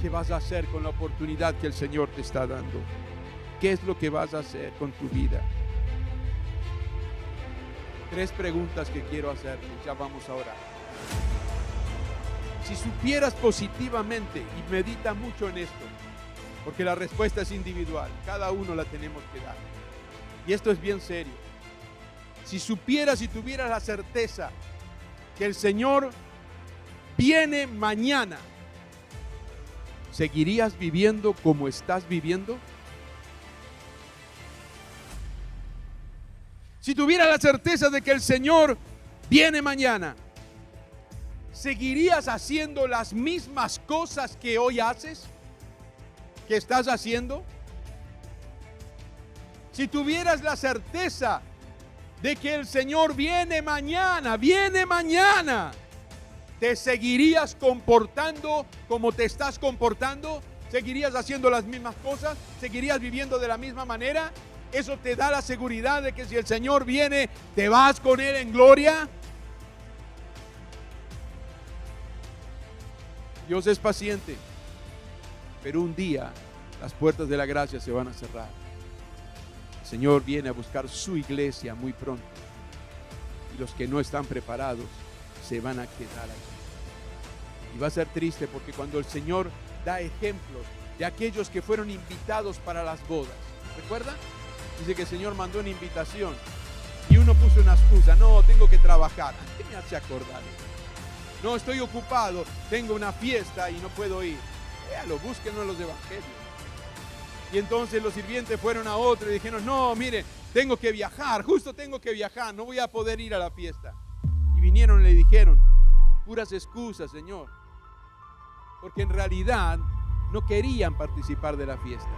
¿Qué vas a hacer con la oportunidad que el Señor te está dando? ¿Qué es lo que vas a hacer con tu vida? 3 preguntas que quiero hacerte, ya vamos a orar. Si supieras positivamente, y medita mucho en esto, porque la respuesta es individual, cada uno la tenemos que dar. Y esto es bien serio. Si supieras y tuvieras la certeza que el Señor viene mañana, ¿seguirías viviendo como estás viviendo? Si tuvieras la certeza de que el Señor viene mañana, ¿seguirías haciendo las mismas cosas que hoy haces? ¿Que estás haciendo? Si tuvieras la certeza de que el Señor viene mañana, ¿te seguirías comportando como te estás comportando? ¿Seguirías haciendo las mismas cosas? ¿Seguirías viviendo de la misma manera? ¿Eso te da la seguridad de que si el Señor viene, te vas con Él en gloria? Dios es paciente, pero un día las puertas de la gracia se van a cerrar. El Señor viene a buscar su iglesia muy pronto, y los que no están preparados se van a quedar aquí. Y va a ser triste, porque cuando el Señor da ejemplos de aquellos que fueron invitados para las bodas, ¿recuerda? Dice que el Señor mandó una invitación y uno puso una excusa: no, tengo que trabajar. ¿Qué me hace acordar? No, estoy ocupado, tengo una fiesta y no puedo ir. Véalo, búsquenlo en los evangelios. Y entonces los sirvientes fueron a otro y dijeron: no, mire, tengo que viajar, justo tengo que viajar, no voy a poder ir a la fiesta. Y vinieron y le dijeron: puras excusas, Señor, porque en realidad no querían participar de la fiesta.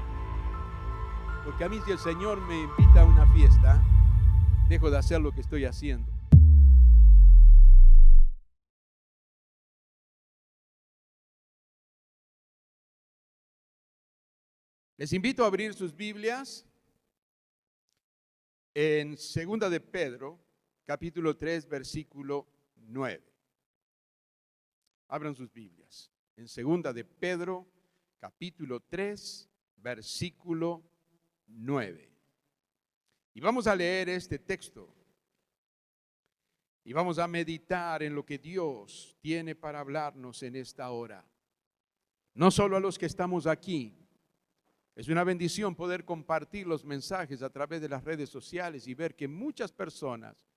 Porque a mí, si el Señor me invita a una fiesta, dejo de hacer lo que estoy haciendo. Les invito a abrir sus Biblias en 2 de Pedro, capítulo 3, versículo 9. Abran sus Biblias en 2 de Pedro, capítulo 3, versículo 9. Y vamos a leer este texto y vamos a meditar en lo que Dios tiene para hablarnos en esta hora. No solo a los que estamos aquí. Es una bendición poder compartir los mensajes a través de las redes sociales y ver que muchas personas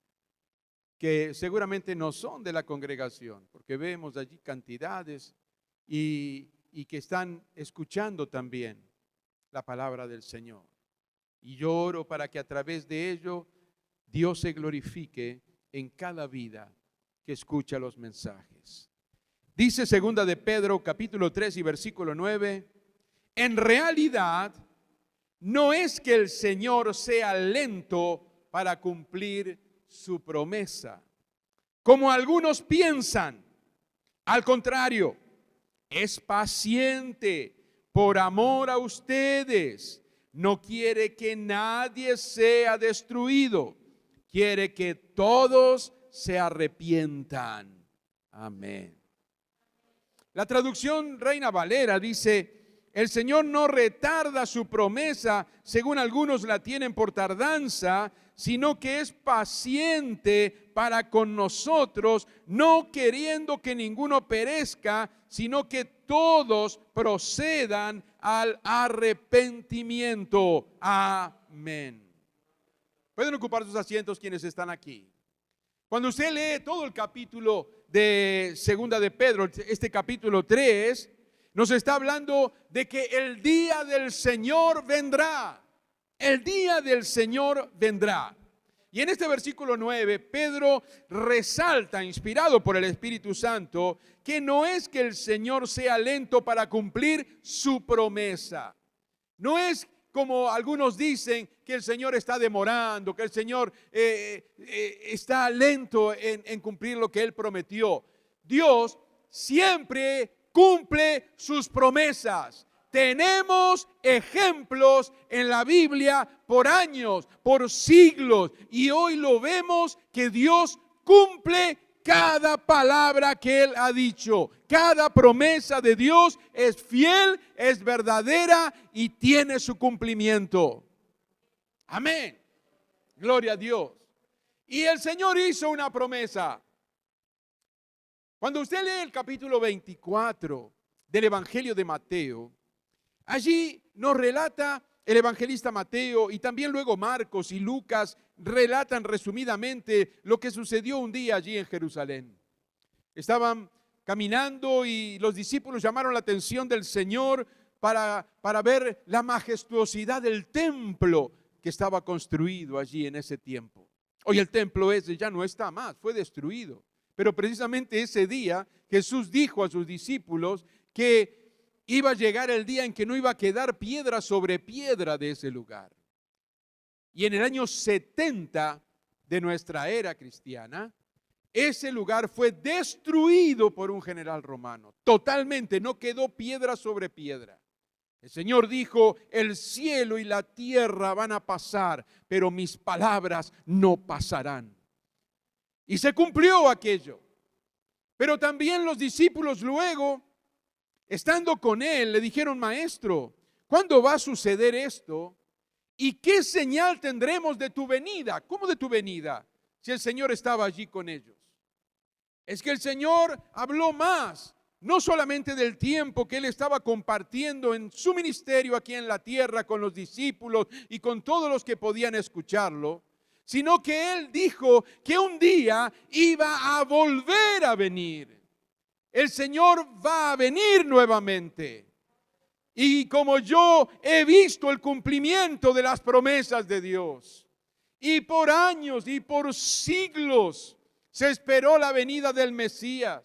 que seguramente no son de la congregación, porque vemos allí cantidades y que están escuchando también la palabra del Señor. Y yo oro para que a través de ello Dios se glorifique en cada vida que escucha los mensajes. Dice 2 de Pedro, capítulo 3 y versículo 9: en realidad no es que el Señor sea lento para cumplir su promesa, como algunos piensan. Al contrario, es paciente por amor a ustedes. No quiere que nadie sea destruido, quiere que todos se arrepientan. Amén. La traducción Reina Valera dice: el Señor no retarda su promesa, según algunos la tienen por tardanza, sino que es paciente para con nosotros, no queriendo que ninguno perezca, sino que todos procedan al arrepentimiento. Amén. Pueden ocupar sus asientos quienes están aquí. Cuando usted lee todo el capítulo de 2 de Pedro, este capítulo 3, nos está hablando de que el día del Señor vendrá. El día del Señor vendrá. Y en este versículo 9, Pedro resalta, inspirado por el Espíritu Santo, que no es que el Señor sea lento para cumplir su promesa. No es como algunos dicen, que el Señor está demorando, que el Señor está lento en cumplir lo que Él prometió. Dios siempre cumple sus promesas. Tenemos ejemplos en la Biblia por años, por siglos, y hoy lo vemos que Dios cumple cada palabra que Él ha dicho, cada promesa de Dios es fiel, es verdadera y tiene su cumplimiento. Amén. Gloria a Dios. Y el Señor hizo una promesa. Cuando usted lee el capítulo 24 del Evangelio de Mateo, allí nos relata el evangelista Mateo y también luego Marcos y Lucas relatan resumidamente lo que sucedió un día allí en Jerusalén. Estaban caminando y los discípulos llamaron la atención del Señor para ver la majestuosidad del templo que estaba construido allí en ese tiempo. Hoy el templo ese ya no está más, fue destruido. Pero precisamente ese día Jesús dijo a sus discípulos que iba a llegar el día en que no iba a quedar piedra sobre piedra de ese lugar. Y en el año 70 de nuestra era cristiana, ese lugar fue destruido por un general romano. Totalmente, no quedó piedra sobre piedra. El Señor dijo, el cielo y la tierra van a pasar, pero mis palabras no pasarán. Y se cumplió aquello. Pero también los discípulos luego, estando con él, le dijeron, maestro, ¿cuándo va a suceder esto? ¿Y qué señal tendremos de tu venida? ¿Cómo de tu venida? Si el Señor estaba allí con ellos. Es que el Señor habló más, no solamente del tiempo que Él estaba compartiendo en su ministerio aquí en la tierra con los discípulos y con todos los que podían escucharlo, sino que Él dijo que un día iba a volver a venir. El Señor va a venir nuevamente. Y como yo he visto el cumplimiento de las promesas de Dios, y por años y por siglos se esperó la venida del Mesías.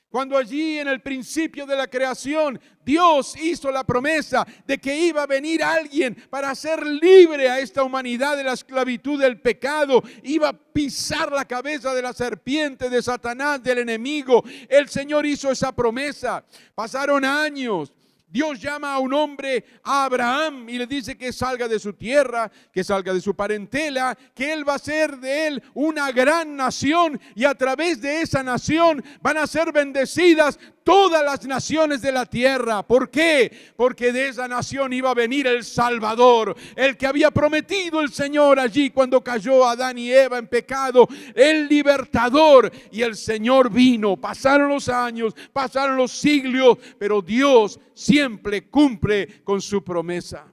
Cuando allí en el principio de la creación Dios hizo la promesa de que iba a venir alguien para hacer libre a esta humanidad de la esclavitud del pecado, iba a pisar la cabeza de la serpiente, de Satanás, del enemigo. El Señor hizo esa promesa. Pasaron años. Dios llama a un hombre, a Abraham, y le dice que salga de su tierra, que salga de su parentela, que él va a ser de él una gran nación y a través de esa nación van a ser bendecidas todas las naciones de la tierra. ¿Por qué? Porque de esa nación iba a venir el Salvador, el que había prometido el Señor allí cuando cayó Adán y Eva en pecado, el libertador. Y el Señor vino, pasaron los años, pasaron los siglos, pero Dios siempre cumple con su promesa.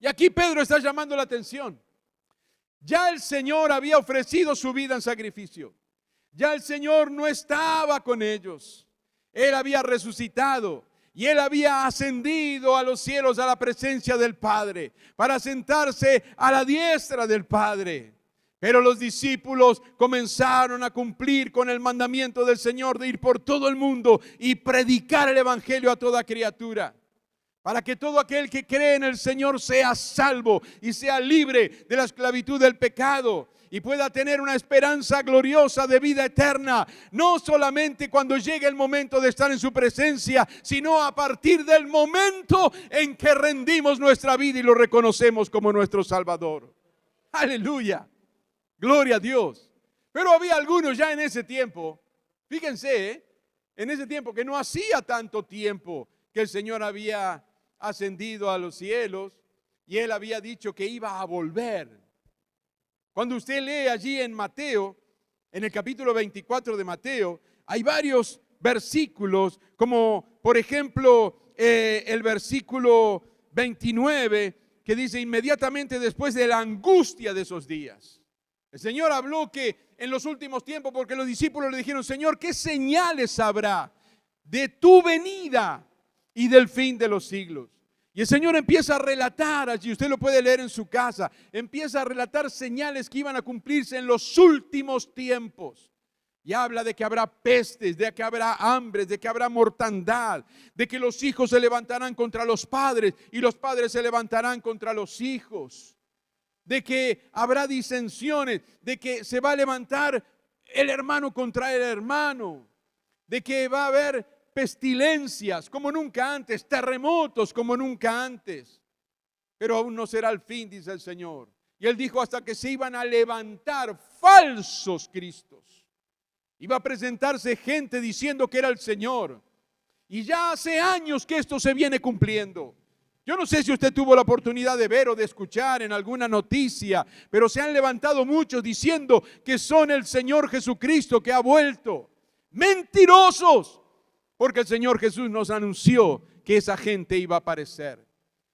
Y aquí Pedro está llamando la atención. Ya el Señor había ofrecido su vida en sacrificio. Ya el Señor no estaba con ellos. Él había resucitado y Él había ascendido a los cielos a la presencia del Padre para sentarse a la diestra del Padre. Pero los discípulos comenzaron a cumplir con el mandamiento del Señor de ir por todo el mundo y predicar el evangelio a toda criatura, para que todo aquel que cree en el Señor sea salvo y sea libre de la esclavitud del pecado y pueda tener una esperanza gloriosa de vida eterna, no solamente cuando llegue el momento de estar en su presencia, sino a partir del momento en que rendimos nuestra vida y lo reconocemos como nuestro Salvador. Aleluya. Gloria a Dios. Pero había algunos ya en ese tiempo, fíjense, en ese tiempo que no hacía tanto tiempo que el Señor había ascendido a los cielos y Él había dicho que iba a volver. Cuando usted lee allí en Mateo, en el capítulo 24 de Mateo, hay varios versículos, como por ejemplo el versículo 29, que dice inmediatamente después de la angustia de esos días. El Señor habló que en los últimos tiempos, porque los discípulos le dijeron, Señor, ¿qué señales habrá de tu venida y del fin de los siglos? Y el Señor empieza a relatar allí, usted lo puede leer en su casa, empieza a relatar señales que iban a cumplirse en los últimos tiempos. Y habla de que habrá pestes, de que habrá hambres, de que habrá mortandad, de que los hijos se levantarán contra los padres y los padres se levantarán contra los hijos. De que habrá disensiones, de que se va a levantar el hermano contra el hermano, de que va a haber pestilencias como nunca antes, terremotos como nunca antes. Pero aún no será el fin, dice el Señor. Y Él dijo hasta que se iban a levantar falsos cristos. Iba a presentarse gente diciendo que era el Señor. Y ya hace años que esto se viene cumpliendo. Yo no sé si usted tuvo la oportunidad de ver o de escuchar en alguna noticia, pero se han levantado muchos diciendo que son el Señor Jesucristo que ha vuelto. Mentirosos, porque el Señor Jesús nos anunció que esa gente iba a aparecer.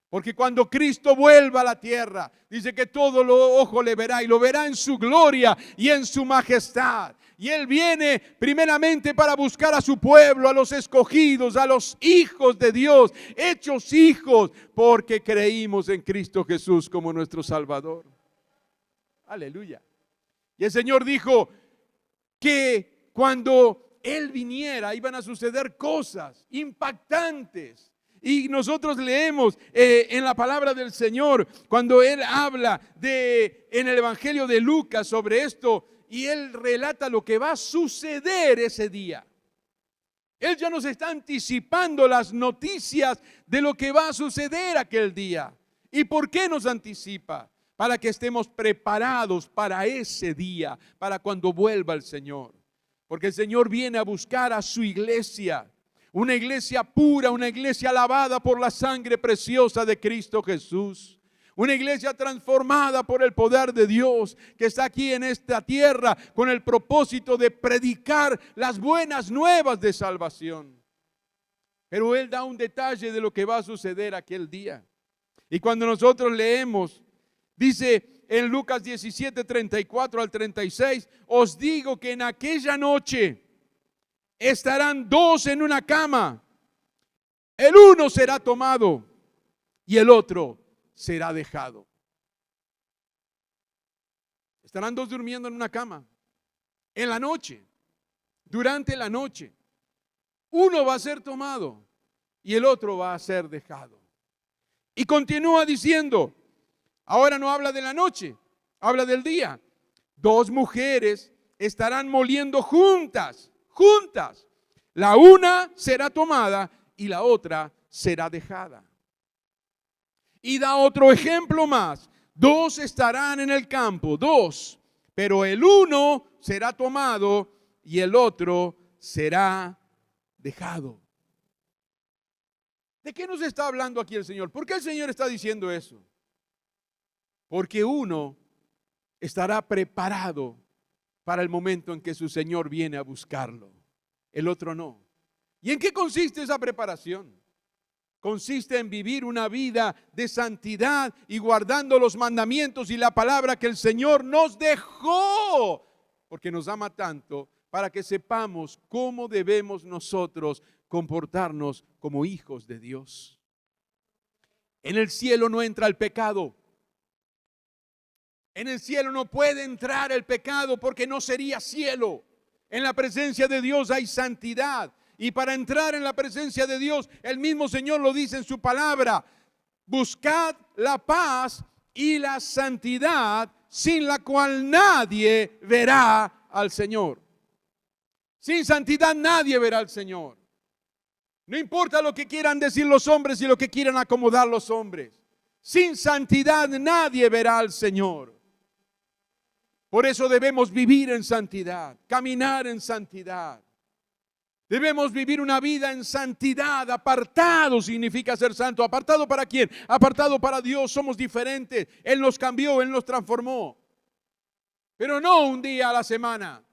Porque cuando Cristo vuelva a la tierra, dice que todo ojo le verá y lo verá en su gloria y en su majestad. Y Él viene primeramente para buscar a su pueblo, a los escogidos, a los hijos de Dios, hechos hijos, porque creímos en Cristo Jesús como nuestro Salvador. Aleluya. Y el Señor dijo que cuando Él viniera iban a suceder cosas impactantes. Y nosotros leemos en la palabra del Señor cuando Él habla en el Evangelio de Lucas sobre esto, y Él relata lo que va a suceder ese día. Él ya nos está anticipando las noticias de lo que va a suceder aquel día. ¿Y por qué nos anticipa? Para que estemos preparados para ese día, para cuando vuelva el Señor. Porque el Señor viene a buscar a su iglesia. Una iglesia pura, una iglesia lavada por la sangre preciosa de Cristo Jesús. Una iglesia transformada por el poder de Dios que está aquí en esta tierra con el propósito de predicar las buenas nuevas de salvación. Pero Él da un detalle de lo que va a suceder aquel día. Y cuando nosotros leemos, dice en Lucas 17, 34 al 36, os digo que en aquella noche estarán dos en una cama, el uno será tomado y el otro será dejado. Estarán dos durmiendo en una cama, en la noche, durante la noche. Uno va a ser tomado y el otro va a ser dejado. Y continúa diciendo, ahora no habla de la noche, habla del día. Dos mujeres estarán moliendo juntas. La una será tomada y la otra será dejada. Y da otro ejemplo más. Dos estarán en el campo, dos, pero el uno será tomado y el otro será dejado. ¿De qué nos está hablando aquí el Señor? ¿Por qué el Señor está diciendo eso? Porque uno estará preparado para el momento en que su Señor viene a buscarlo. El otro no. ¿Y en qué consiste esa preparación? Consiste en vivir una vida de santidad y guardando los mandamientos y la palabra que el Señor nos dejó, porque nos ama tanto, para que sepamos cómo debemos nosotros comportarnos como hijos de Dios. En el cielo no entra el pecado. En el cielo no puede entrar el pecado porque no sería cielo. En la presencia de Dios hay santidad. Y para entrar en la presencia de Dios, el mismo Señor lo dice en su palabra: buscad la paz y la santidad, sin la cual nadie verá al Señor. Sin santidad nadie verá al Señor. No importa lo que quieran decir los hombres y lo que quieran acomodar los hombres. Sin santidad nadie verá al Señor. Por eso debemos vivir en santidad, caminar en santidad. Debemos vivir una vida en santidad. Apartado significa ser santo. ¿Apartado para quién? Apartado para Dios. Somos diferentes. Él nos cambió, Él nos transformó. Pero no un día a la semana,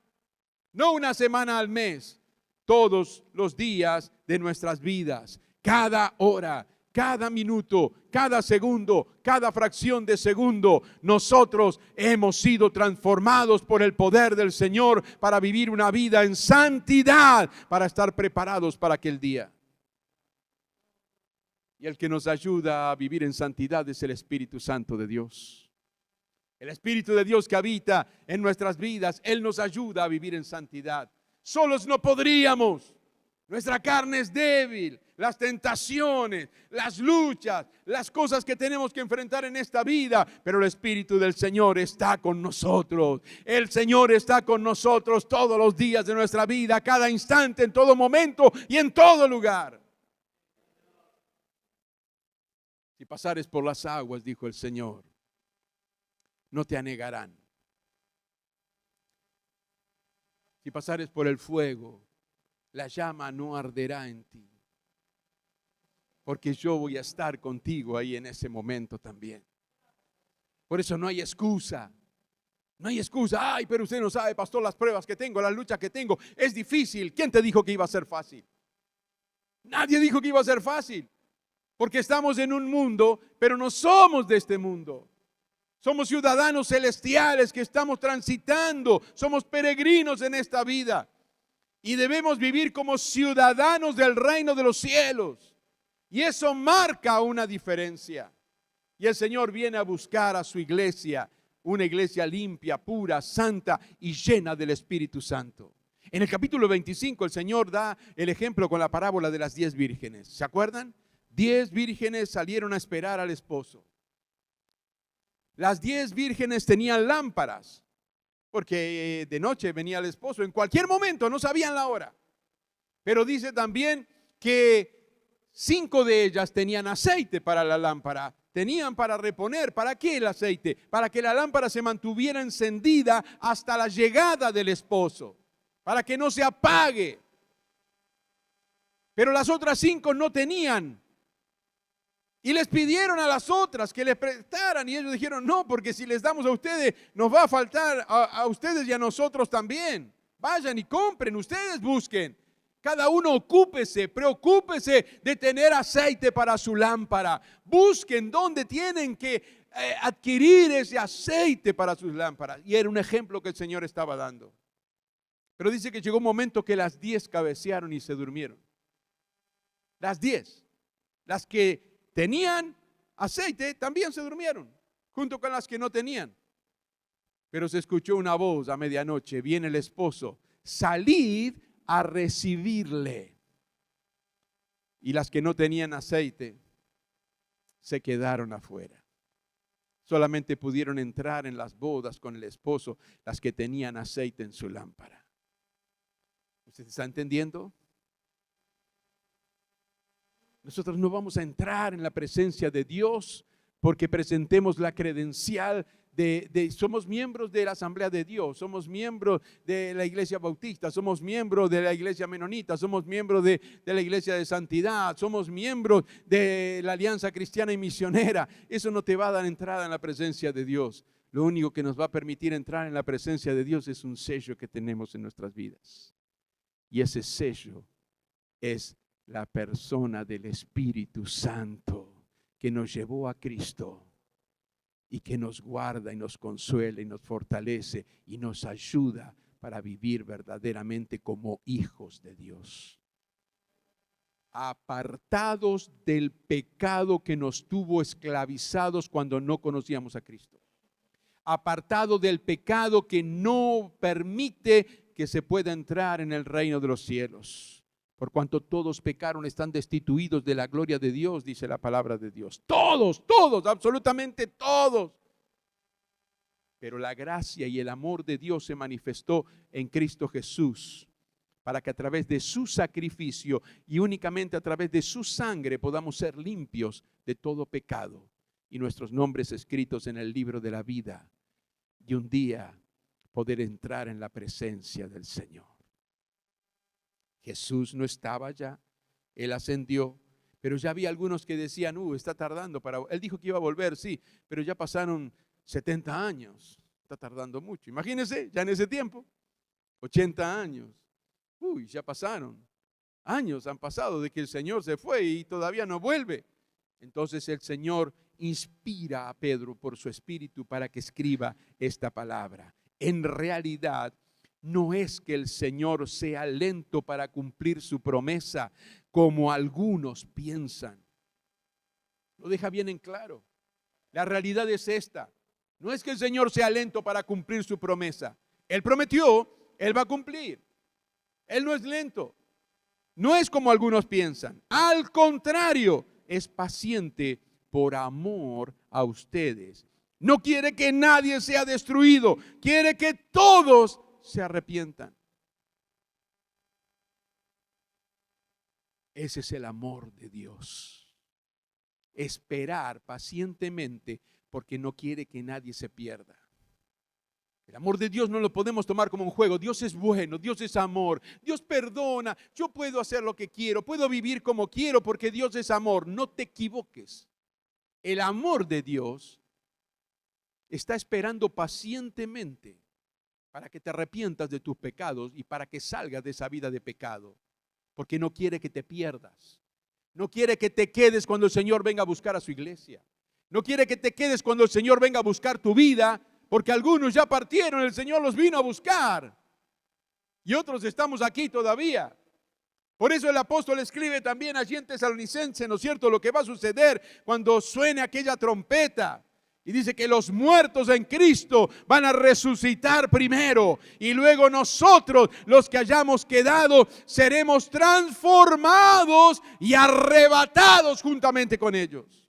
no una semana al mes. Todos los días de nuestras vidas, cada hora, cada minuto, cada segundo, cada fracción de segundo, nosotros hemos sido transformados por el poder del Señor para vivir una vida en santidad, para estar preparados para aquel día. Y el que nos ayuda a vivir en santidad es el Espíritu Santo de Dios. El Espíritu de Dios que habita en nuestras vidas, Él nos ayuda a vivir en santidad. Solos no podríamos. Nuestra carne es débil. Las tentaciones, las luchas, las cosas que tenemos que enfrentar en esta vida, pero el Espíritu del Señor está con nosotros. El Señor está con nosotros todos los días de nuestra vida, cada instante, en todo momento y en todo lugar. Si pasares por las aguas, dijo el Señor, no te anegarán. Si pasares por el fuego, la llama no arderá en ti, porque yo voy a estar contigo ahí en ese momento también. Por eso no hay excusa. No hay excusa. Ay, pero usted no sabe, pastor, las pruebas que tengo, la lucha que tengo, es difícil. ¿Quién te dijo que iba a ser fácil? Nadie dijo que iba a ser fácil. Porque estamos en un mundo, pero no somos de este mundo. Somos ciudadanos celestiales que estamos transitando. Somos peregrinos en esta vida. Y debemos vivir como ciudadanos del reino de los cielos. Y eso marca una diferencia. Y el Señor viene a buscar a su iglesia, una iglesia limpia, pura, santa y llena del Espíritu Santo. En el capítulo 25 el Señor da el ejemplo con la parábola de las 10 vírgenes. ¿Se acuerdan? 10 vírgenes salieron a esperar al esposo. Las 10 vírgenes tenían lámparas, porque de noche venía el esposo, en cualquier momento, no sabían la hora. Pero dice también que 5 de ellas tenían aceite para la lámpara, tenían para reponer. ¿Para qué el aceite? Para que la lámpara se mantuviera encendida hasta la llegada del esposo, para que no se apague. Pero las otras 5 no tenían. Y les pidieron a las otras que les prestaran y ellos dijeron, no, porque si les damos a ustedes, nos va a faltar a ustedes y a nosotros también. Vayan y compren, ustedes busquen. Cada uno ocúpese, preocúpese de tener aceite para su lámpara. Busquen dónde tienen que adquirir ese aceite para sus lámparas. Y era un ejemplo que el Señor estaba dando. Pero dice que llegó un momento que las 10 cabecearon y se durmieron. Las 10, las que tenían aceite también se durmieron, junto con las que no tenían. Pero se escuchó una voz a medianoche, viene el esposo, salid a recibirle. Y las que no tenían aceite se quedaron afuera. Solamente pudieron entrar en las bodas con el esposo las que tenían aceite en su lámpara. ¿Usted está entendiendo? Nosotros no vamos a entrar en la presencia de Dios porque presentemos la credencial somos miembros de la Asamblea de Dios, somos miembros de la Iglesia Bautista, somos miembros de la Iglesia Menonita, somos miembros de la Iglesia de Santidad, somos miembros de la Alianza Cristiana y Misionera. Eso no te va a dar entrada en la presencia de Dios. Lo único que nos va a permitir entrar en la presencia de Dios es un sello que tenemos en nuestras vidas. Y ese sello es la persona del Espíritu Santo que nos llevó a Cristo y que nos guarda y nos consuela y nos fortalece y nos ayuda para vivir verdaderamente como hijos de Dios. Apartados del pecado que nos tuvo esclavizados cuando no conocíamos a Cristo. Apartado del pecado que no permite que se pueda entrar en el reino de los cielos. Por cuanto todos pecaron, están destituidos de la gloria de Dios, dice la palabra de Dios. Todos, absolutamente todos. Pero la gracia y el amor de Dios se manifestó en Cristo Jesús, para que a través de su sacrificio y únicamente a través de su sangre podamos ser limpios de todo pecado y nuestros nombres escritos en el libro de la vida. Y un día poder entrar en la presencia del Señor. Jesús no estaba ya, Él ascendió, pero ya había algunos que decían, está tardando Él dijo que iba a volver, sí, pero ya pasaron 70 años, está tardando mucho. Imagínense, ya en ese tiempo, 80 años, ya pasaron, años han pasado de que el Señor se fue y todavía no vuelve. Entonces el Señor inspira a Pedro por su espíritu para que escriba esta palabra. En realidad, no es que el Señor sea lento para cumplir su promesa, como algunos piensan. Lo deja bien en claro. La realidad es esta. No es que el Señor sea lento para cumplir su promesa. Él prometió, Él va a cumplir. Él no es lento. No es como algunos piensan. Al contrario, es paciente por amor a ustedes. No quiere que nadie sea destruido. Quiere que todos se arrepientan. Ese es el amor de Dios. Esperar pacientemente porque no quiere que nadie se pierda. El amor de Dios no lo podemos tomar como un juego. Dios es bueno, Dios es amor, Dios perdona. Yo puedo hacer lo que quiero, puedo vivir como quiero porque Dios es amor. No te equivoques. El amor de Dios está esperando pacientemente para que te arrepientas de tus pecados y para que salgas de esa vida de pecado. Porque no quiere que te pierdas. No quiere que te quedes cuando el Señor venga a buscar a su iglesia. No quiere que te quedes cuando el Señor venga a buscar tu vida, porque algunos ya partieron, el Señor los vino a buscar. Y otros estamos aquí todavía. Por eso el apóstol escribe también allí en Tesalonicenses, ¿no es cierto?, lo que va a suceder cuando suene aquella trompeta. Y dice que los muertos en Cristo van a resucitar primero y luego nosotros, los que hayamos quedado, seremos transformados y arrebatados juntamente con ellos.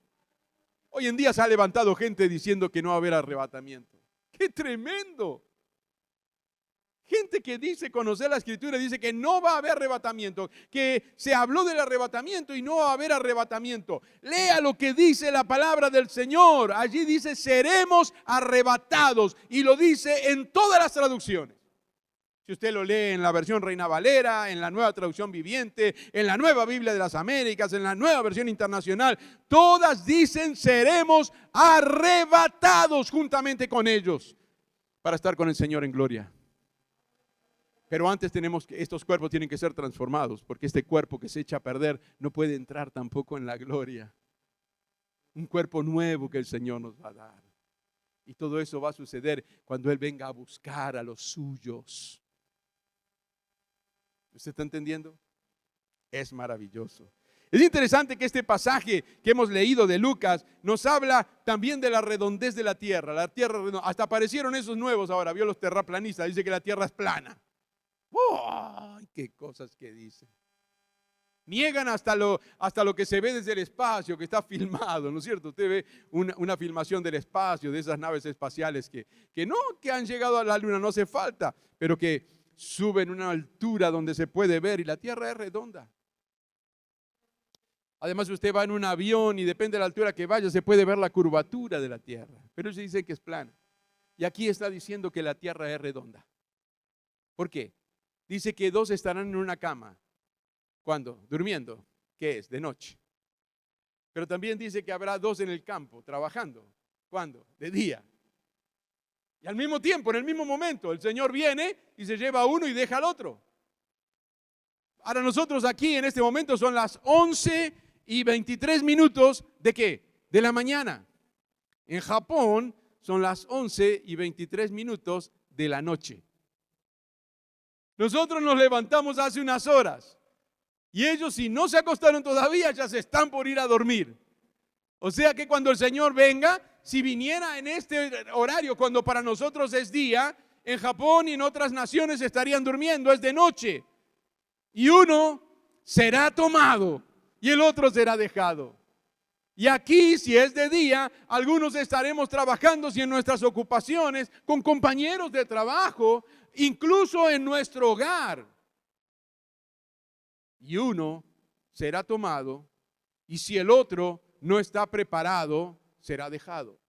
Hoy en día se ha levantado gente diciendo que no va a haber arrebatamiento. ¡Qué tremendo! Gente que dice conocer la Escritura, dice que no va a haber arrebatamiento, que se habló del arrebatamiento y no va a haber arrebatamiento. Lea lo que dice la palabra del Señor. Allí dice seremos arrebatados y lo dice en todas las traducciones. Si usted lo lee en la versión Reina Valera, en la Nueva Traducción Viviente, en la Nueva Biblia de las Américas, en la Nueva Versión Internacional, todas dicen seremos arrebatados juntamente con ellos para estar con el Señor en gloria. Pero antes estos cuerpos tienen que ser transformados, porque este cuerpo que se echa a perder no puede entrar tampoco en la gloria. Un cuerpo nuevo que el Señor nos va a dar. Y todo eso va a suceder cuando Él venga a buscar a los suyos. ¿Usted está entendiendo? Es maravilloso. Es interesante que este pasaje que hemos leído de Lucas nos habla también de la redondez de la tierra. La tierra redonda. Hasta aparecieron esos nuevos ahora, vio los terraplanistas, dice que la tierra es plana. ¡Ay, qué cosas que dicen! Niegan hasta lo que se ve desde el espacio, que está filmado, ¿no es cierto? Usted ve una filmación del espacio, de esas naves espaciales que han llegado a la luna, no hace falta, pero que suben a una altura donde se puede ver y la Tierra es redonda. Además, usted va en un avión y depende de la altura que vaya, se puede ver la curvatura de la Tierra, pero se dice que es plana. Y aquí está diciendo que la Tierra es redonda. ¿Por qué? Dice que dos estarán en una cama. ¿Cuándo? Durmiendo. ¿Qué es? De noche. Pero también dice que habrá dos en el campo, trabajando. ¿Cuándo? De día. Y al mismo tiempo, en el mismo momento, el Señor viene y se lleva a uno y deja al otro. Ahora nosotros aquí en este momento son las 11:23 ¿de qué? De la mañana. En Japón son las 11:23 de la noche. Nosotros nos levantamos hace unas horas y ellos, si no se acostaron todavía, ya se están por ir a dormir. O sea que cuando el Señor venga, si viniera en este horario, cuando para nosotros es día, en Japón y en otras naciones estarían durmiendo, es de noche. Y uno será tomado y el otro será dejado. Y aquí, si es de día, algunos estaremos trabajando en nuestras ocupaciones, con compañeros de trabajo, incluso en nuestro hogar. Y uno será tomado, y si el otro no está preparado, será dejado.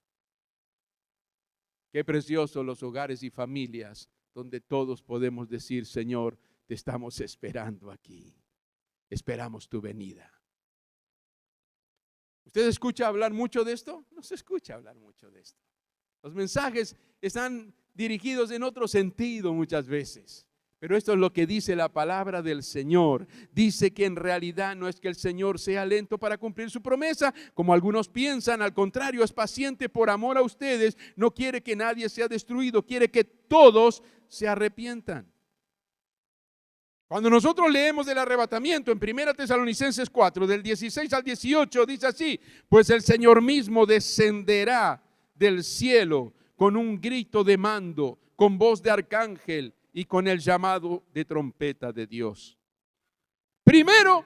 Qué preciosos los hogares y familias donde todos podemos decir: Señor, te estamos esperando aquí. Esperamos tu venida. ¿Usted escucha hablar mucho de esto? No se escucha hablar mucho de esto. Los mensajes están dirigidos en otro sentido muchas veces. Pero esto es lo que dice la palabra del Señor. Dice que en realidad no es que el Señor sea lento para cumplir su promesa, como algunos piensan. Al contrario, es paciente por amor a ustedes. No quiere que nadie sea destruido, quiere que todos se arrepientan. Cuando nosotros leemos del arrebatamiento en 1 Tesalonicenses 4, del 16 al 18, dice así: pues el Señor mismo descenderá del cielo con un grito de mando, con voz de arcángel y con el llamado de trompeta de Dios. Primero,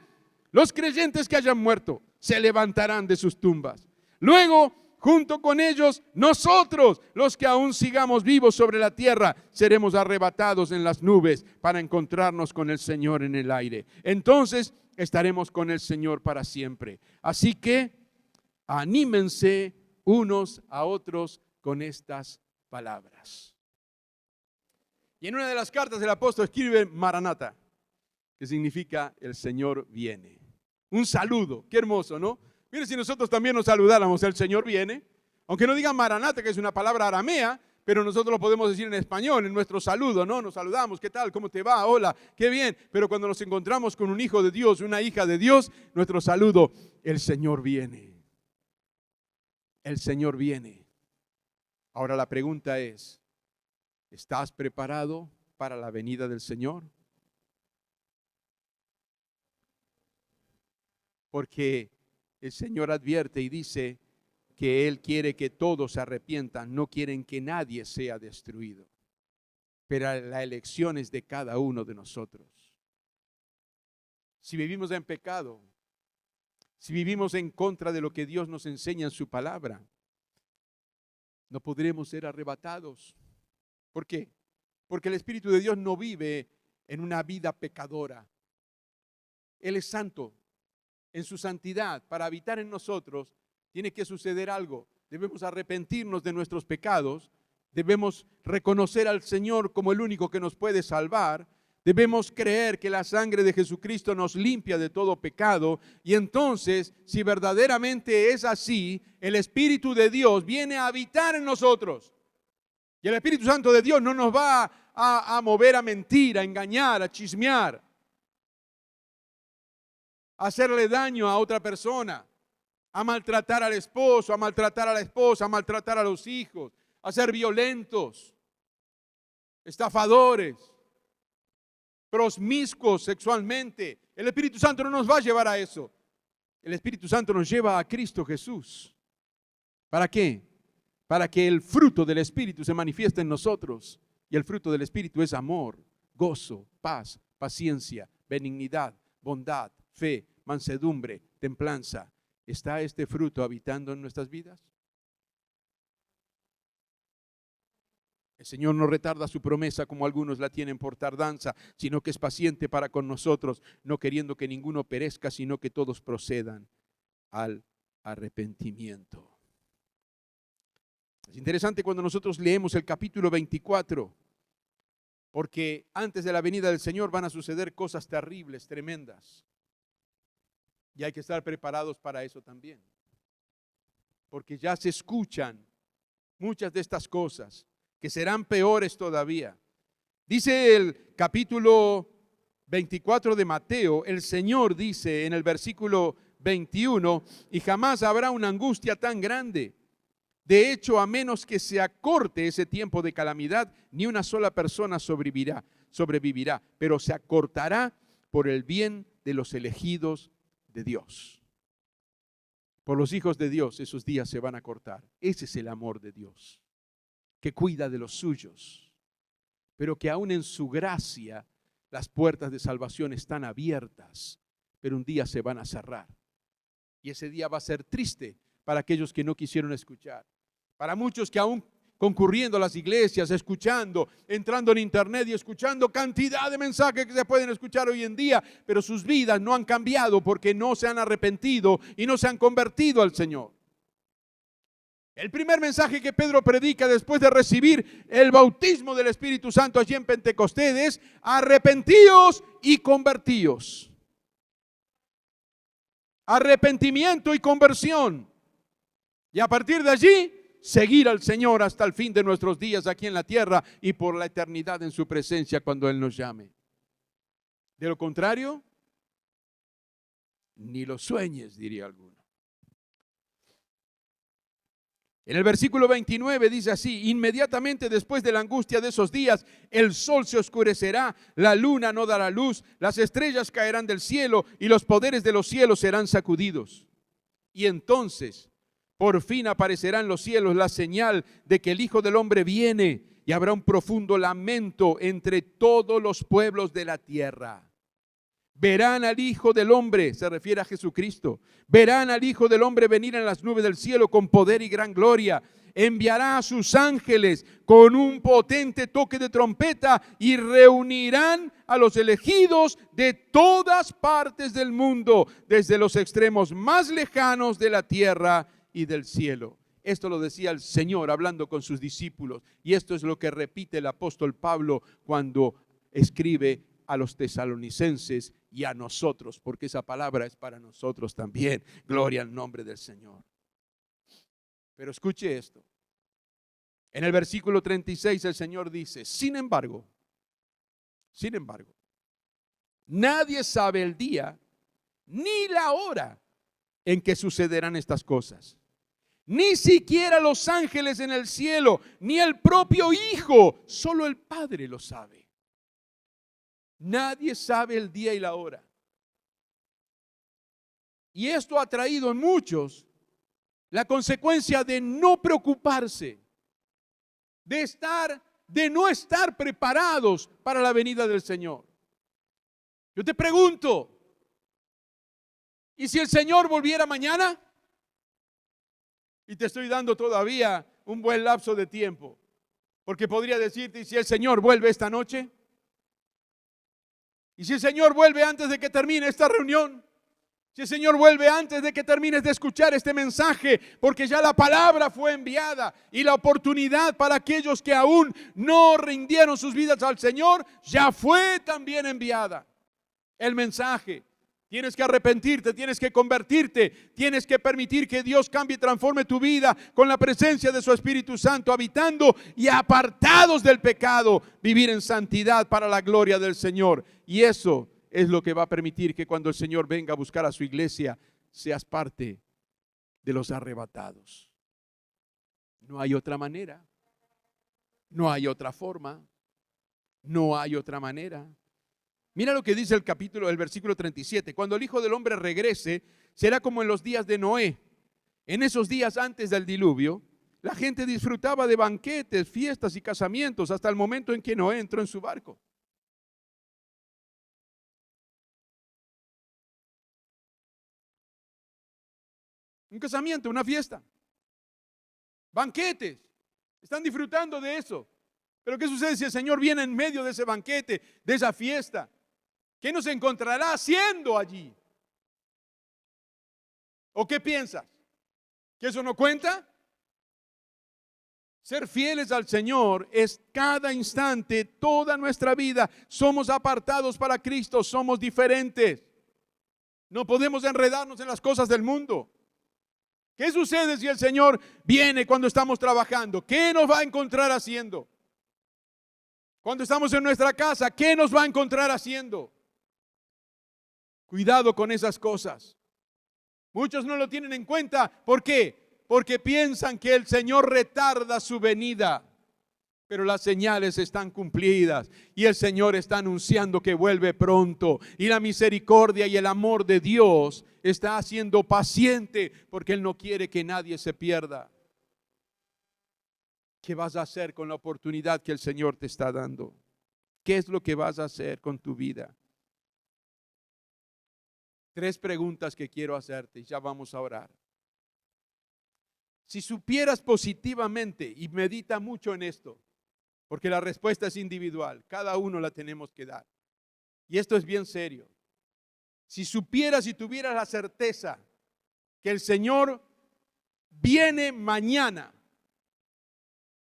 los creyentes que hayan muerto se levantarán de sus tumbas. Luego, junto con ellos, nosotros, los que aún sigamos vivos sobre la tierra, seremos arrebatados en las nubes para encontrarnos con el Señor en el aire. Entonces estaremos con el Señor para siempre. Así que anímense unos a otros con estas palabras. Y en una de las cartas el apóstol escribe Maranata, que significa el Señor viene. Un saludo, qué hermoso, ¿no? Mire, si nosotros también nos saludáramos, el Señor viene, aunque no diga Maranata, que es una palabra aramea, pero nosotros lo podemos decir en español, en nuestro saludo, ¿no? Nos saludamos, ¿qué tal? ¿Cómo te va? Hola, qué bien. Pero cuando nos encontramos con un hijo de Dios, una hija de Dios, nuestro saludo, el Señor viene. El Señor viene. Ahora la pregunta es, ¿estás preparado para la venida del Señor? Porque el Señor advierte y dice que Él quiere que todos se arrepientan, no quieren que nadie sea destruido. Pero la elección es de cada uno de nosotros. Si vivimos en pecado, si vivimos en contra de lo que Dios nos enseña en su palabra, no podremos ser arrebatados. ¿Por qué? Porque el Espíritu de Dios no vive en una vida pecadora. Él es santo. En su santidad, para habitar en nosotros, tiene que suceder algo. Debemos arrepentirnos de nuestros pecados. Debemos reconocer al Señor como el único que nos puede salvar. Debemos creer que la sangre de Jesucristo nos limpia de todo pecado. Y entonces, si verdaderamente es así, el Espíritu de Dios viene a habitar en nosotros. Y el Espíritu Santo de Dios no nos va a mover a mentir, a engañar, a chismear, a hacerle daño a otra persona, a maltratar al esposo, a maltratar a la esposa, a maltratar a los hijos, a ser violentos, estafadores, promiscuos sexualmente. El Espíritu Santo no nos va a llevar a eso. El Espíritu Santo nos lleva a Cristo Jesús. ¿Para qué? Para que el fruto del Espíritu se manifieste en nosotros. Y el fruto del Espíritu es amor, gozo, paz, paciencia, benignidad, bondad, fe, mansedumbre, templanza. ¿Está este fruto habitando en nuestras vidas? El Señor no retarda su promesa como algunos la tienen por tardanza, sino que es paciente para con nosotros, no queriendo que ninguno perezca, sino que todos procedan al arrepentimiento. Es interesante cuando nosotros leemos el capítulo 24, porque antes de la venida del Señor van a suceder cosas terribles, tremendas. Y hay que estar preparados para eso también. Porque ya se escuchan muchas de estas cosas que serán peores todavía. Dice el capítulo 24 de Mateo, el Señor dice en el versículo 21, y jamás habrá una angustia tan grande. De hecho, a menos que se acorte ese tiempo de calamidad, ni una sola persona sobrevivirá, pero se acortará por el bien de los elegidos de Dios. Por los hijos de Dios esos días se van a cortar. Ese es el amor de Dios, que cuida de los suyos, pero que aún en su gracia las puertas de salvación están abiertas, pero un día se van a cerrar. Y ese día va a ser triste para aquellos que no quisieron escuchar. Para muchos que aún concurriendo a las iglesias, escuchando, entrando en internet y escuchando cantidad de mensajes que se pueden escuchar hoy en día, pero sus vidas no han cambiado porque no se han arrepentido y no se han convertido al Señor. El primer mensaje que Pedro predica después de recibir el bautismo del Espíritu Santo allí en Pentecostés es: arrepentíos y convertíos. Arrepentimiento y conversión. Y a partir de allí, seguir al Señor hasta el fin de nuestros días aquí en la tierra y por la eternidad en su presencia cuando Él nos llame. De lo contrario, ni lo sueñes, diría alguno. En el versículo 29 dice así: inmediatamente después de la angustia de esos días, el sol se oscurecerá, la luna no dará luz, las estrellas caerán del cielo y los poderes de los cielos serán sacudidos. Y entonces, por fin aparecerá en los cielos la señal de que el Hijo del Hombre viene, y habrá un profundo lamento entre todos los pueblos de la tierra. Verán al Hijo del Hombre, se refiere a Jesucristo, verán al Hijo del Hombre venir en las nubes del cielo con poder y gran gloria. Enviará a sus ángeles con un potente toque de trompeta y reunirán a los elegidos de todas partes del mundo, desde los extremos más lejanos de la tierra y del cielo. Esto lo decía el Señor hablando con sus discípulos. Y esto es lo que repite el apóstol Pablo cuando escribe a los tesalonicenses y a nosotros, porque esa palabra es para nosotros también. Gloria al nombre del Señor. Pero escuche esto. En el versículo 36 el Señor dice, sin embargo, nadie sabe el día ni la hora en que sucederán estas cosas. Ni siquiera los ángeles en el cielo, ni el propio Hijo, solo el Padre lo sabe. Nadie sabe el día y la hora. Y esto ha traído en muchos la consecuencia de no preocuparse, de no estar preparados para la venida del Señor. Yo te pregunto, ¿y si el Señor volviera mañana? Y te estoy dando todavía un buen lapso de tiempo, porque podría decirte, ¿y si el Señor vuelve esta noche? ¿Y si el Señor vuelve antes de que termine esta reunión? Si el Señor vuelve antes de que termines de escuchar este mensaje, porque ya la palabra fue enviada y la oportunidad para aquellos que aún no rindieron sus vidas al Señor, ya fue también enviada. El mensaje. Tienes que arrepentirte, tienes que convertirte, tienes que permitir que Dios cambie y transforme tu vida con la presencia de su Espíritu Santo, habitando y apartados del pecado, vivir en santidad para la gloria del Señor. Y eso es lo que va a permitir que cuando el Señor venga a buscar a su iglesia, seas parte de los arrebatados. No hay otra manera, no hay otra forma, no hay otra manera. Mira lo que dice el versículo 37. Cuando el Hijo del Hombre regrese, será como en los días de Noé. En esos días antes del diluvio, la gente disfrutaba de banquetes, fiestas y casamientos hasta el momento en que Noé entró en su barco. Un casamiento, una fiesta, banquetes. Están disfrutando de eso. Pero ¿qué sucede si el Señor viene en medio de ese banquete, de esa fiesta? ¿Qué nos encontrará haciendo allí? ¿O qué piensas? ¿Que eso no cuenta? Ser fieles al Señor es cada instante, toda nuestra vida. Somos apartados para Cristo, somos diferentes. No podemos enredarnos en las cosas del mundo. ¿Qué sucede si el Señor viene cuando estamos trabajando? ¿Qué nos va a encontrar haciendo? Cuando estamos en nuestra casa, ¿qué nos va a encontrar haciendo? Cuidado con esas cosas. Muchos no lo tienen en cuenta. ¿Por qué? Porque piensan que el Señor retarda su venida. Pero las señales están cumplidas y el Señor está anunciando que vuelve pronto. Y la misericordia y el amor de Dios está siendo paciente porque Él no quiere que nadie se pierda. ¿Qué vas a hacer con la oportunidad que el Señor te está dando? ¿Qué es lo que vas a hacer con tu vida? 3 preguntas que quiero hacerte y ya vamos a orar. Si supieras positivamente, y medita mucho en esto, porque la respuesta es individual, cada uno la tenemos que dar. Y esto es bien serio. Si supieras y tuvieras la certeza que el Señor viene mañana,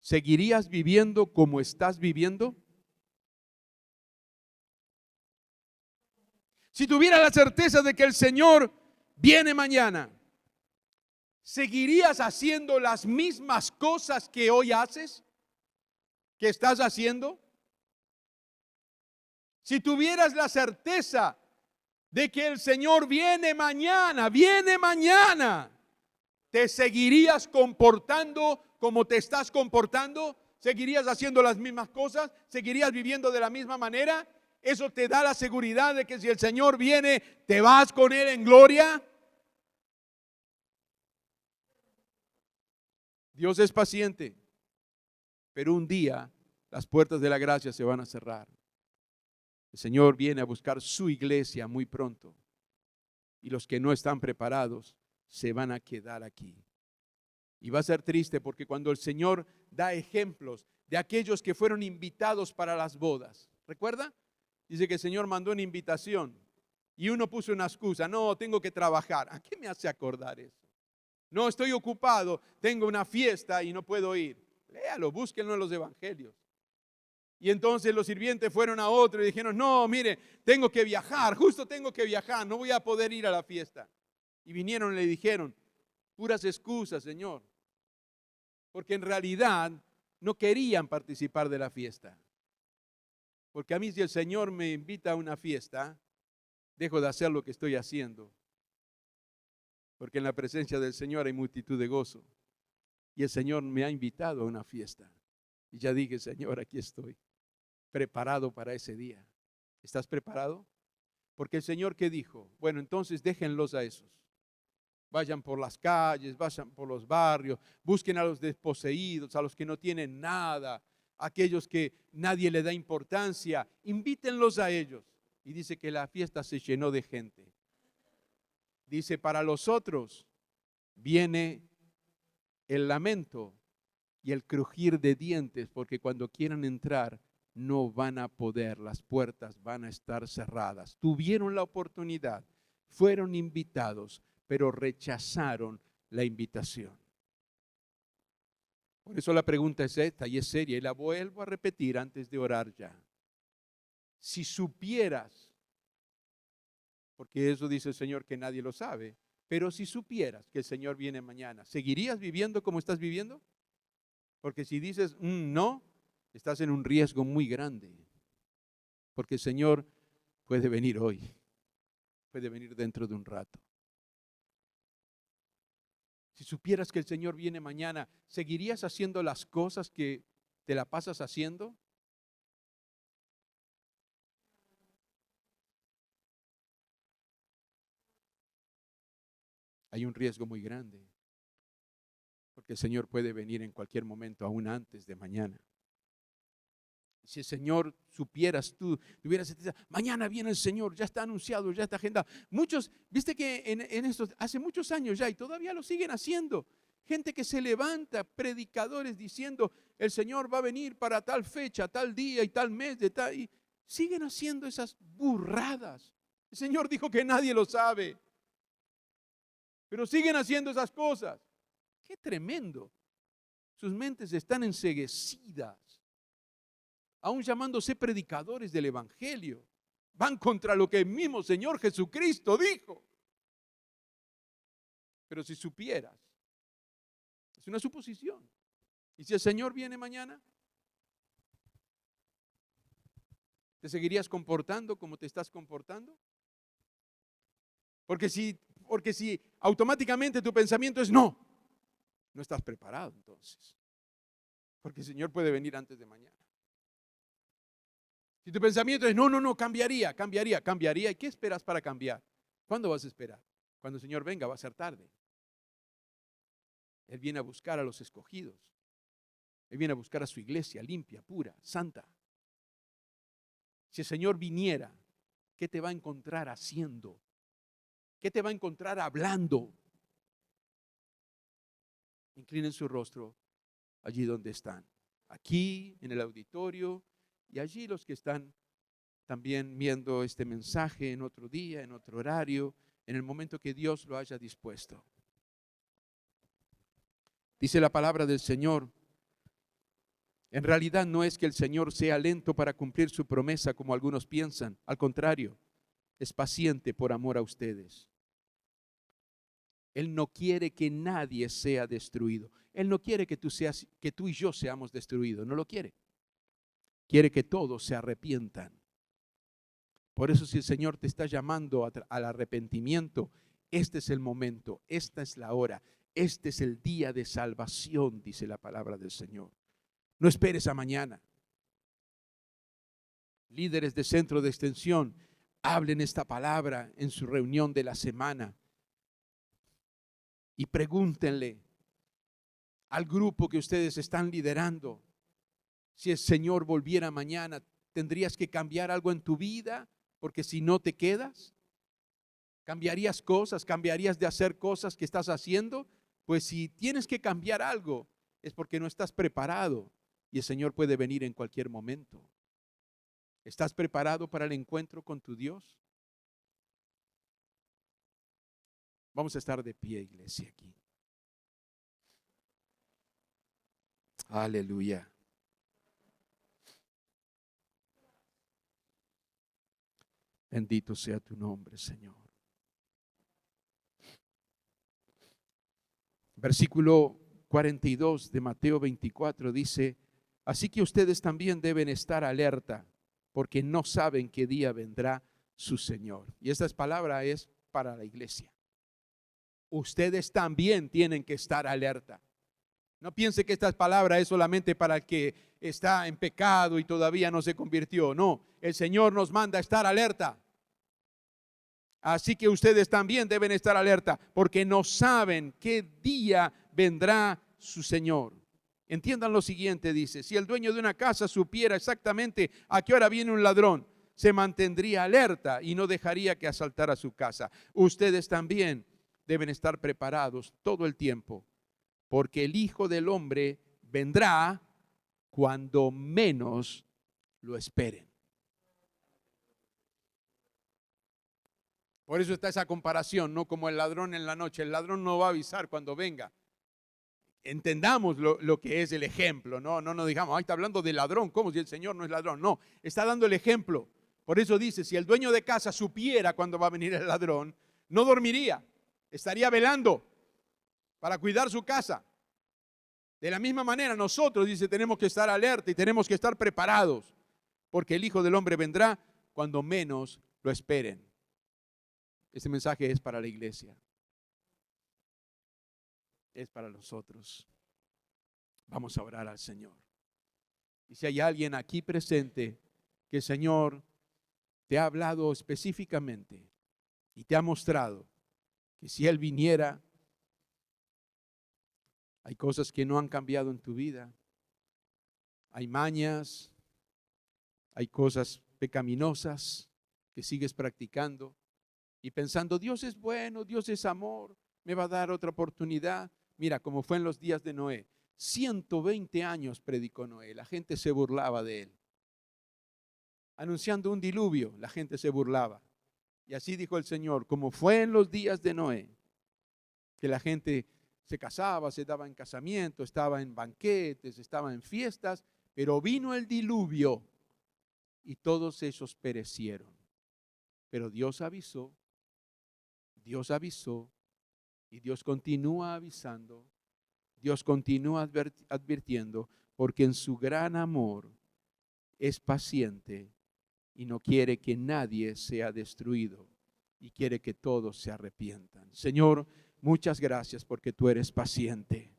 ¿seguirías viviendo como estás viviendo? Si tuvieras la certeza de que el Señor viene mañana, ¿seguirías haciendo las mismas cosas que hoy haces? ¿Que estás haciendo? Si tuvieras la certeza de que el Señor viene mañana, ¿te seguirías comportando como te estás comportando? ¿Seguirías haciendo las mismas cosas? ¿Seguirías viviendo de la misma manera? Eso te da la seguridad de que si el Señor viene, ¿te vas con Él en gloria? Dios es paciente, pero un día las puertas de la gracia se van a cerrar. El Señor viene a buscar su iglesia muy pronto y los que no están preparados se van a quedar aquí. Y va a ser triste porque cuando el Señor da ejemplos de aquellos que fueron invitados para las bodas, ¿recuerda? Dice que el Señor mandó una invitación y uno puso una excusa, no, tengo que trabajar. ¿A qué me hace acordar eso? No, estoy ocupado, tengo una fiesta y no puedo ir. Léalo, búsquenlo en los evangelios. Y entonces los sirvientes fueron a otro y dijeron, no, mire, tengo que viajar, justo tengo que viajar, no voy a poder ir a la fiesta. Y vinieron y le dijeron, puras excusas, Señor, porque en realidad no querían participar de la fiesta. Porque a mí si el Señor me invita a una fiesta, dejo de hacer lo que estoy haciendo. Porque en la presencia del Señor hay multitud de gozo. Y el Señor me ha invitado a una fiesta. Y ya dije, Señor, aquí estoy, preparado para ese día. ¿Estás preparado? Porque el Señor, ¿qué dijo? Bueno, entonces déjenlos a esos. Vayan por las calles, vayan por los barrios, busquen a los desposeídos, a los que no tienen nada, a aquellos que nadie le da importancia, invítenlos a ellos. Y dice que la fiesta se llenó de gente. Dice, para los otros viene el lamento y el crujir de dientes, porque cuando quieran entrar no van a poder, las puertas van a estar cerradas. Tuvieron la oportunidad, fueron invitados, pero rechazaron la invitación. Por eso la pregunta es esta y es seria y la vuelvo a repetir antes de orar ya. Si supieras, porque eso dice el Señor que nadie lo sabe, pero si supieras que el Señor viene mañana, ¿seguirías viviendo como estás viviendo? Porque si dices no, estás en un riesgo muy grande, porque el Señor puede venir hoy, puede venir dentro de un rato. Si supieras que el Señor viene mañana, ¿seguirías haciendo las cosas que te la pasas haciendo? Hay un riesgo muy grande, porque el Señor puede venir en cualquier momento, aún antes de mañana. Si el Señor supieras tú, tuvieras certeza, mañana viene el Señor, ya está anunciado, ya está agendado. Muchos, viste que en estos, hace muchos años ya, y todavía lo siguen haciendo, gente que se levanta, predicadores diciendo, el Señor va a venir para tal fecha, tal día y tal mes, y siguen haciendo esas burradas. El Señor dijo que nadie lo sabe, pero siguen haciendo esas cosas. Qué tremendo. Sus mentes están enceguecidas, aún llamándose predicadores del Evangelio. Van contra lo que el mismo Señor Jesucristo dijo. Pero si supieras, es una suposición. ¿Y si el Señor viene mañana? ¿Te seguirías comportando como te estás comportando? Porque si automáticamente tu pensamiento es no estás preparado entonces. Porque el Señor puede venir antes de mañana. Si tu pensamiento es no, cambiaría. ¿Y qué esperas para cambiar? ¿Cuándo vas a esperar? Cuando el Señor venga va a ser tarde. Él viene a buscar a los escogidos. Él viene a buscar a su iglesia limpia, pura, santa. Si el Señor viniera, ¿qué te va a encontrar haciendo? ¿Qué te va a encontrar hablando? Inclinen su rostro allí donde están. Aquí, en el auditorio, y allí los que están también viendo este mensaje en otro día, en otro horario, en el momento que Dios lo haya dispuesto. Dice la palabra del Señor. En realidad no es que el Señor sea lento para cumplir su promesa como algunos piensan. Al contrario, es paciente por amor a ustedes. Él no quiere que nadie sea destruido. Él no quiere que tú y yo seamos destruidos. No lo quiere. Quiere que todos se arrepientan. Por eso si el Señor te está llamando al arrepentimiento, este es el momento, esta es la hora, este es el día de salvación, dice la palabra del Señor. No esperes a mañana. Líderes de centro de extensión, hablen esta palabra en su reunión de la semana y pregúntenle al grupo que ustedes están liderando, si el Señor volviera mañana, ¿tendrías que cambiar algo en tu vida? Porque si no te quedas, ¿cambiarías cosas? ¿Cambiarías de hacer cosas que estás haciendo? Pues si tienes que cambiar algo, es porque no estás preparado y el Señor puede venir en cualquier momento. ¿Estás preparado para el encuentro con tu Dios? Vamos a estar de pie, iglesia, aquí. Aleluya. Bendito sea tu nombre, Señor. Versículo 42 de Mateo 24 dice: así que ustedes también deben estar alerta, porque no saben qué día vendrá su Señor. Y esta palabra es para la iglesia. Ustedes también tienen que estar alerta. No piense que esta palabra es solamente para el que está en pecado y todavía no se convirtió. No, el Señor nos manda a estar alerta. Así que ustedes también deben estar alerta, porque no saben qué día vendrá su Señor. Entiendan lo siguiente, dice: si el dueño de una casa supiera exactamente a qué hora viene un ladrón, se mantendría alerta y no dejaría que asaltara su casa. Ustedes también deben estar preparados todo el tiempo, porque el Hijo del Hombre vendrá cuando menos lo esperen. Por eso está esa comparación, no como el ladrón en la noche. El ladrón no va a avisar cuando venga. Entendamos lo que es el ejemplo, no nos digamos, está hablando de ladrón, ¿cómo si el Señor no es ladrón? No, está dando el ejemplo. Por eso dice, si el dueño de casa supiera cuándo va a venir el ladrón, no dormiría, estaría velando para cuidar su casa. De la misma manera nosotros, dice, tenemos que estar alerta y tenemos que estar preparados, porque el Hijo del Hombre vendrá cuando menos lo esperen. Este mensaje es para la iglesia. Es para nosotros. Vamos a orar al Señor. Y si hay alguien aquí presente que el Señor te ha hablado específicamente y te ha mostrado que si Él viniera, hay cosas que no han cambiado en tu vida, hay mañas, hay cosas pecaminosas que sigues practicando y pensando, Dios es bueno, Dios es amor, me va a dar otra oportunidad. Mira, como fue en los días de Noé, 120 años predicó Noé, la gente se burlaba de él. Anunciando un diluvio, la gente se burlaba. Y así dijo el Señor, como fue en los días de Noé, que la gente se casaba, se daba en casamiento, estaba en banquetes, estaba en fiestas, pero vino el diluvio y todos esos perecieron. Pero Dios avisó y Dios continúa avisando, Dios continúa advirtiendo, porque en su gran amor es paciente y no quiere que nadie sea destruido y quiere que todos se arrepientan. Señor, muchas gracias porque tú eres paciente.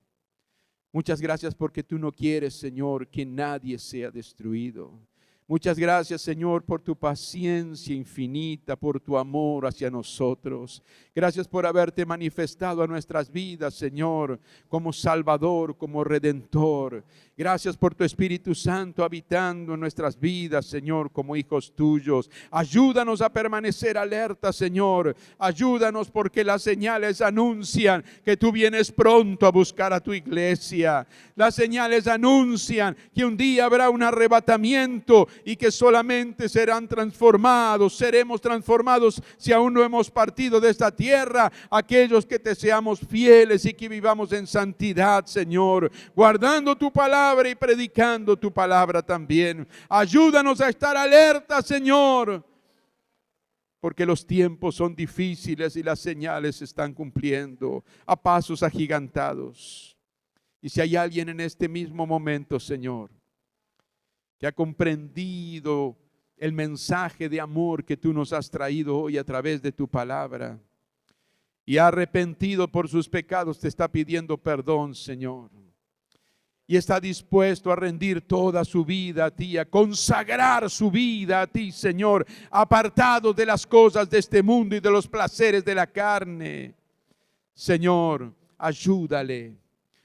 Muchas gracias porque tú no quieres, Señor, que nadie sea destruido. Muchas gracias, Señor, por tu paciencia infinita, por tu amor hacia nosotros. Gracias por haberte manifestado a nuestras vidas, Señor, como Salvador, como Redentor. Gracias por tu Espíritu Santo habitando en nuestras vidas, Señor, como hijos tuyos. Ayúdanos a permanecer alerta, Señor. Ayúdanos porque las señales anuncian que tú vienes pronto a buscar a tu iglesia. Las señales anuncian que un día habrá un arrebatamiento y que solamente seremos transformados si aún no hemos partido de esta tierra, aquellos que te seamos fieles y que vivamos en santidad, Señor, guardando tu palabra y predicando tu palabra también. Ayúdanos a estar alerta, Señor, porque los tiempos son difíciles y las señales se están cumpliendo a pasos agigantados. Y si hay alguien en este mismo momento, Señor, que ha comprendido el mensaje de amor que tú nos has traído hoy a través de tu palabra y ha arrepentido por sus pecados, te está pidiendo perdón, Señor, y está dispuesto a rendir toda su vida a ti, a consagrar su vida a ti, Señor, apartado de las cosas de este mundo y de los placeres de la carne. Señor, ayúdale,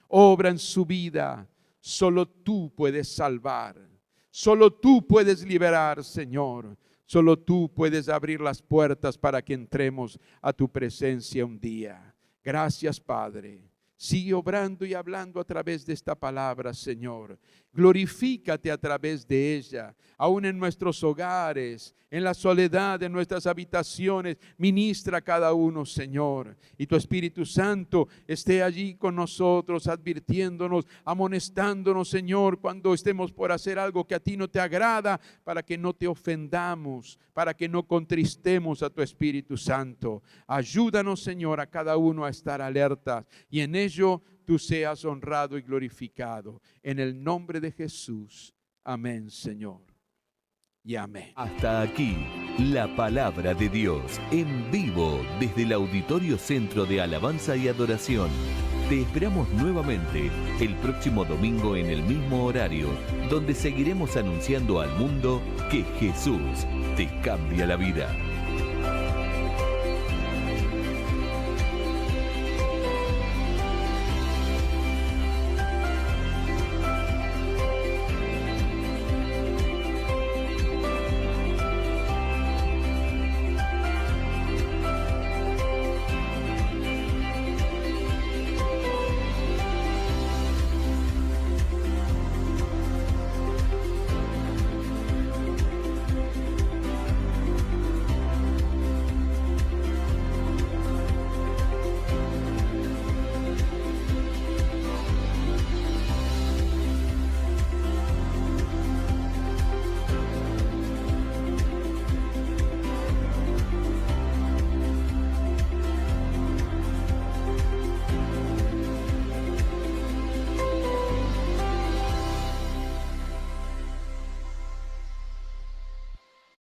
obra en su vida. Solo tú puedes salvar. Solo tú puedes liberar, Señor. Solo tú puedes abrir las puertas para que entremos a tu presencia un día. Gracias, Padre. Sigue obrando y hablando a través de esta palabra, Señor. Glorifícate a través de ella, aún en nuestros hogares, en la soledad de nuestras habitaciones. Ministra a cada uno, Señor. Y tu Espíritu Santo esté allí con nosotros, advirtiéndonos, amonestándonos, Señor, cuando estemos por hacer algo que a ti no te agrada, para que no te ofendamos, para que no contristemos a tu Espíritu Santo. Ayúdanos, Señor, a cada uno a estar alerta, y en ello tú seas honrado y glorificado. En el nombre de Jesús. Amén, Señor. Y amén. Hasta aquí, la palabra de Dios, en vivo, desde el Auditorio Centro de Alabanza y Adoración. Te esperamos nuevamente el próximo domingo en el mismo horario, donde seguiremos anunciando al mundo que Jesús te cambia la vida.